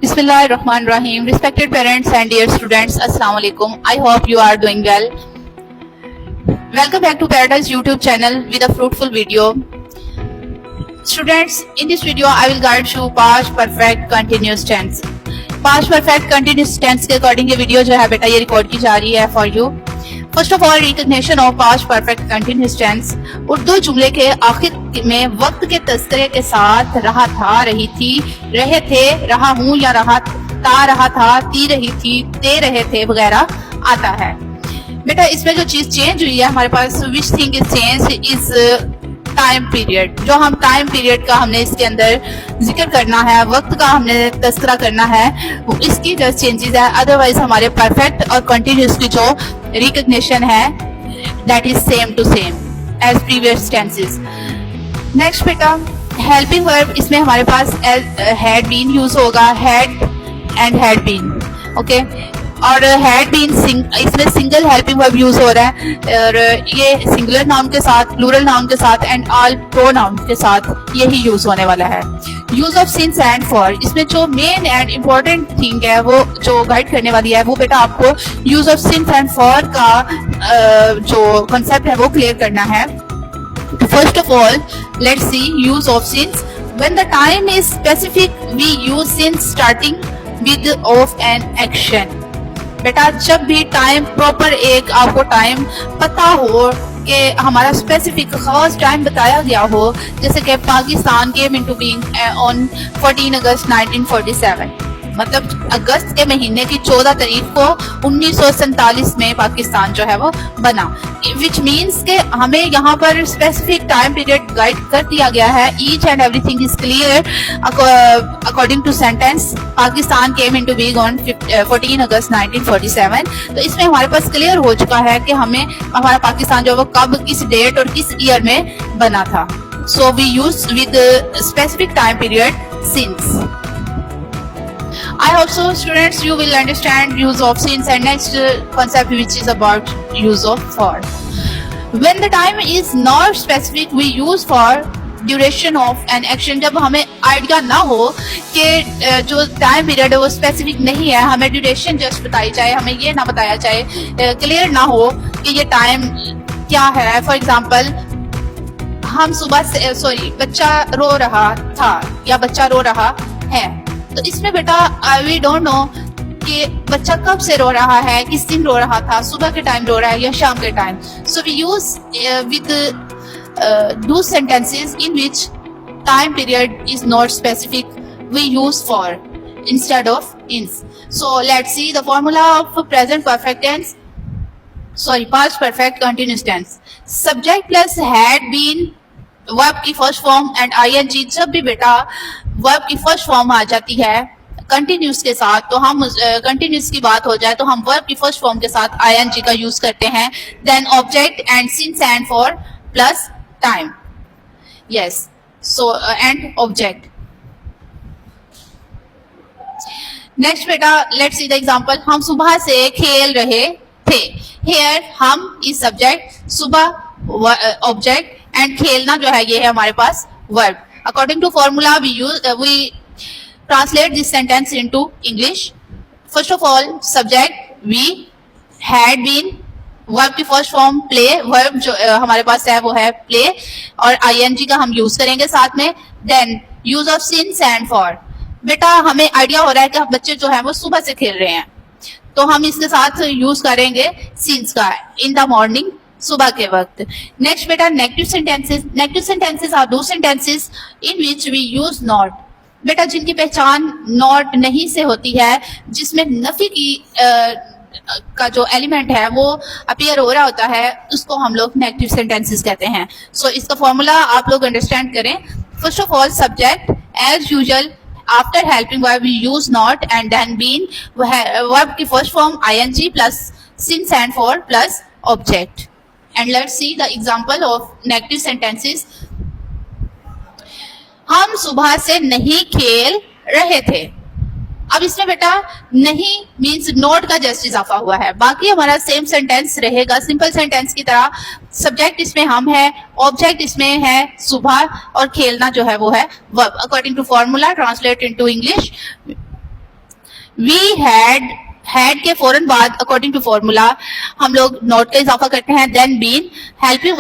Bismillahirrahmanirrahim. Respected parents and dear students, Assalamu alaikum. I hope you are doing well. Welcome back to Paradise YouTube channel with a fruitful video. Students, in this video I will guide you past perfect continuous tense. Past perfect continuous tense के according ये video जो है बेटा ये record की जा रही है for you. First of all, recognition of past perfect continuous tense. Urdu जुमले के आखिर में वक्त के तस्करे के साथ रहा था, रही थी, रहे थे, रहा हूँ या रहा था, ती रही थी, ते रहे थे वगैरह आता है. बेटा इसमें जो चीज चेंज हुई है हमारे पास, which thing is change is time period. जो हम टाइम पीरियड का हमने इसके अंदर जिक्र करना है, वक्त का हमने तस्करा करना है, इसकी जस्ट चेंजेस है. अदरवाइज हमारे परफेक्ट और कंटिन्यूअस की जो रिकग्निशन है that is same to same as previous tenses. Next बेटा हेल्पिंग वर्ब. इसमें हमारे पास हैड बीन यूज होगा, had and had been. Okay, और हैड बीन इसमें सिंगल हेल्पिंग वर्ब यूज हो रहा है, और ये सिंगुलर नाउन के साथ, प्लूरल नाउन के साथ एंड ऑल प्रोनाउन के साथ यही यूज होने वाला है. Use of since and for. इसमें जो मेन एंड इम्पोर्टेंट थिंग है वो जो गाइड करने वाली है वो बेटा आपको use of since and for का जो कॉन्सेप्ट है वो क्लियर करना है. First of all let's see use of since. When the time is specific we use since starting with of an action. बेटा जब भी टाइम प्रॉपर एक आपको टाइम पता हो कि हमारा स्पेसिफिक खास टाइम बताया गया हो, जैसे कि Pakistan came into being on 14 August 1947, मतलब अगस्त के महीने की 14 तारीख को 1947 में पाकिस्तान जो है वो बना. विच मीन्स के हमें यहाँ पर स्पेसिफिक टाइम पीरियड गाइड कर दिया गया है. Each and everything is clear according to sentence Pakistan came into being on 14 August 1947. तो इसमें हमारे पास क्लियर हो चुका है कि हमें हमारा पाकिस्तान जो वो कब, किस डेट और किस ईयर में बना था. So we use with specific time period since. I hope so students you will understand use of since, and next concept which is about use of for. When the time is not specific we use for duration of an action. जब हमें idea ना हो कि जो time period है वो specific नहीं है, हमें ड्यूरेशन जस्ट बताई जाए, हमें ये ना बताया जाए, क्लियर ना हो कि ये टाइम क्या है. फॉर एग्जाम्पल हम सुबह से बच्चा रो रहा था या बच्चा रो रहा है, तो इसमें बेटा वी डोंट नो कि बच्चा कब से रो रहा है, किस दिन रो रहा था, सुबह के टाइम रो रहा है या शाम के time. So we use with those sentences in which time period is not specific we use for instead of since. So let's see the formula of present perfect tense, past perfect continuous tense. Subject plus had been verb की first form and ING. जब भी बेटा verb की first form आ जाती है continuous के साथ, तो हम कंटिन्यूस की बात हो जाए तो हम वर्ब की फर्स्ट फॉर्म के साथ आईएनजी का यूज करते हैं. Then object and since and for plus time. Yes, so and object. Next बेटा लेट्स सी द एग्जांपल. हम सुबह से खेल रहे थे. हियर हम इज सब्जेक्ट, सुबह ऑब्जेक्ट एंड खेलना जो है ये है हमारे पास verb. According to formula we translate this sentence into English. First of all subject we, had been, verb की first form play, verb जो हमारे पास है वो है play और ing का हम यूज करेंगे साथ में. Then use of since and for. बेटा हमें आइडिया हो रहा है कि बच्चे जो है वो सुबह से खेल रहे हैं, तो हम इसके साथ यूज करेंगे since का, in the morning, सुबह के वक्त. नेक्स्ट बेटा negative sentences. Negative sentences are those sentences in which we use not. बेटा जिनकी पहचान नॉट नहीं से होती है, जिसमें नफी की का जो एलिमेंट है वो अपीयर हो रहा होता है, उसको हम लोग नेगेटिव सेंटेंसेस कहते हैं. सो इसका फॉर्मूला आप लोग अंडरस्टैंड करें. First of all subject as usual, after helping verb we use not and then been, verb की first form ing plus since and for plus object. And let's see the example of negative sentences. हम सुबह से नहीं खेल रहे थे. अब इसमें बेटा नहीं मीन्स नोट का जस्ट इजाफा हुआ है, बाकी हमारा सेम सेंटेंस रहेगा सिंपल सेंटेंस की तरह. सब्जेक्ट इसमें हम है, ऑब्जेक्ट इसमें है सुबह और खेलना जो है वो है verb. According to formula translate into English we had के फौरन बाद अकॉर्डिंग टू फॉर्मूला हम लोग नॉट का इजाफा करते हैं, देन बीन, हेल्पिंग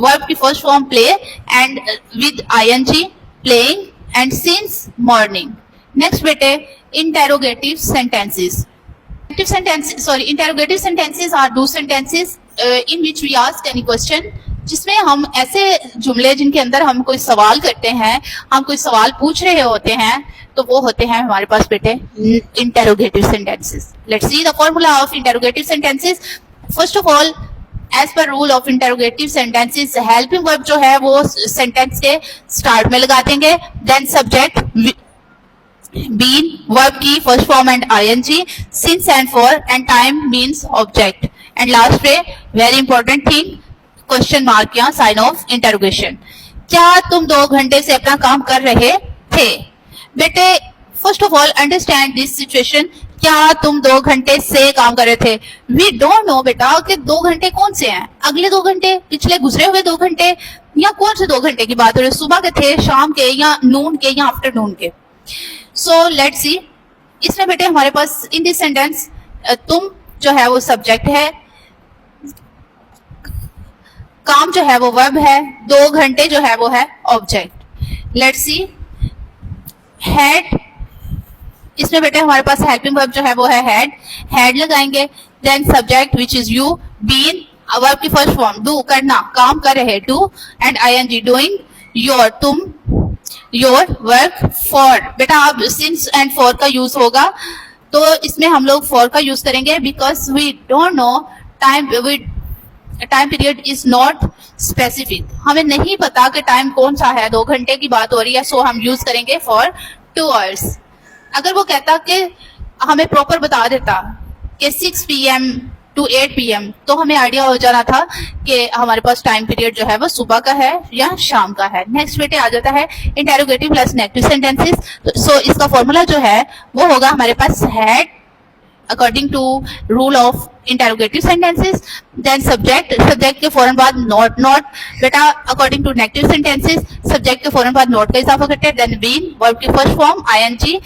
वर्ब की first form play and with ING playing and since morning. Next बेटे interrogative sentences. Interrogative sentences are those sentences in which we ask any question, जिसमें हम ऐसे जुमले जिनके अंदर हम कोई सवाल करते हैं, हम कोई सवाल पूछ रहे होते हैं, तो वो होते हैं हमारे पास बेटे interrogative sentences. Let's see the formula of interrogative sentences. First of all, as per rule of interrogative sentences, helping verb जो है वो sentence के start में लगा देंगे, then subject been, verb की first form and ing, since and for, and time means object, and last पे very important thing question mark या sign of interrogation. क्या तुम 2 घंटे से अपना काम कर रहे थे? बेटे first of all understand this situation. क्या तुम 2 घंटे से काम कर रहे थे? We don't know बेटा कि 2 घंटे कौन से हैं, अगले 2 घंटे, पिछले गुजरे हुए 2 घंटे, या कौन से 2 घंटे की बात हो रही है, सुबह के थे, शाम के, या नून के, या आफ्टरनून के. सो लेट्स सी, इसमें बेटे हमारे पास इन दिस सेंटेंस तुम जो है वो सब्जेक्ट है, काम जो है वो वर्ब है, 2 घंटे जो है वो है ऑब्जेक्ट. लेट्स सी, हैड, इसमें बेटे हमारे पास हेल्पिंग वर्ब जो है वो है हैड लगाएंगे, then subject which is you, been verb की फर्स्ट फॉर्म डू करना, काम कर रहे do, and ING doing, your तुम, योर वर्क, फॉर बेटा अब सिंस एंड फॉर का यूज होगा, तो इसमें हम लोग फॉर का यूज करेंगे because we don't know time period is not specific, हमें नहीं पता कि टाइम कौन सा है, 2 घंटे की बात हो रही है, सो हम यूज करेंगे फॉर 2 hours. अगर वो कहता कि हमें प्रॉपर बता देता कि 6 PM to 8 PM, तो हमें आइडिया हो जाना था कि हमारे पास टाइम पीरियड जो है वो सुबह का है या शाम का है. नेक्स्ट बेटे आ जाता है interrogative plus negative sentences. So इसका फॉर्मूला जो है वो होगा हमारे पास had according to rule of interrogative sentences, then subject के फौरन बाद नॉट बेटा according to negative sentences subject के फौरन बाद नॉट का इजाफा करते हैं, देन बीन वर्ब की first form ING,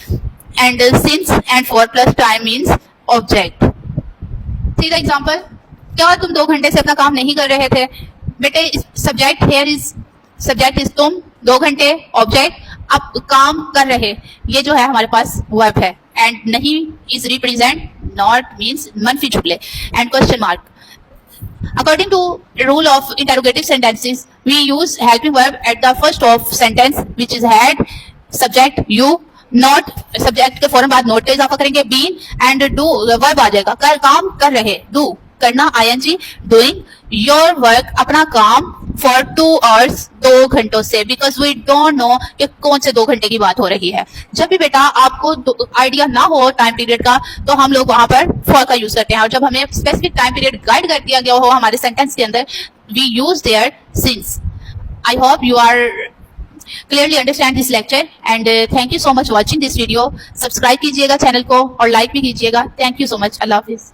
and since and for plus time means object. See the example, क्या तुम 2 घंटे से अपना काम नहीं कर रहे थे? बेटे subject here is, subject is तुम, 2 घंटे ऑब्जेक्ट, अब काम कर रहे, ये जो है हमारे पास वर्ब है, एंड नहीं इज रिप्रेजेंट, नॉट मीन्स मनफी जुमले, and question mark. According to rule of interrogative sentences, we use helping verb at the first of sentence, which is had, subject you, not subject के फौरन बाद note का इजाफा करेंगे, been and do verb आ जाएगा, कर काम कर रहे, डू करना आईएनजी, डूइंग योर वर्क अपना काम, फॉर 2 hours 2 घंटों से, बिकॉज वी डोंट नो कि कौन से 2 घंटे की बात हो रही है. जब भी बेटा आपको आइडिया ना हो टाइम पीरियड का, तो हम लोग वहां पर फॉर का यूज करते हैं, और जब हमें स्पेसिफिक टाइम पीरियड गाइड कर दिया गया हो हमारे सेंटेंस के अंदर, we use there since. I hope you are clearly understand this lecture, and thank you so much watching this video. Subscribe कीजिएगा चैनल को और लाइक भी कीजिएगा. Thank you so much. Allah Hafiz.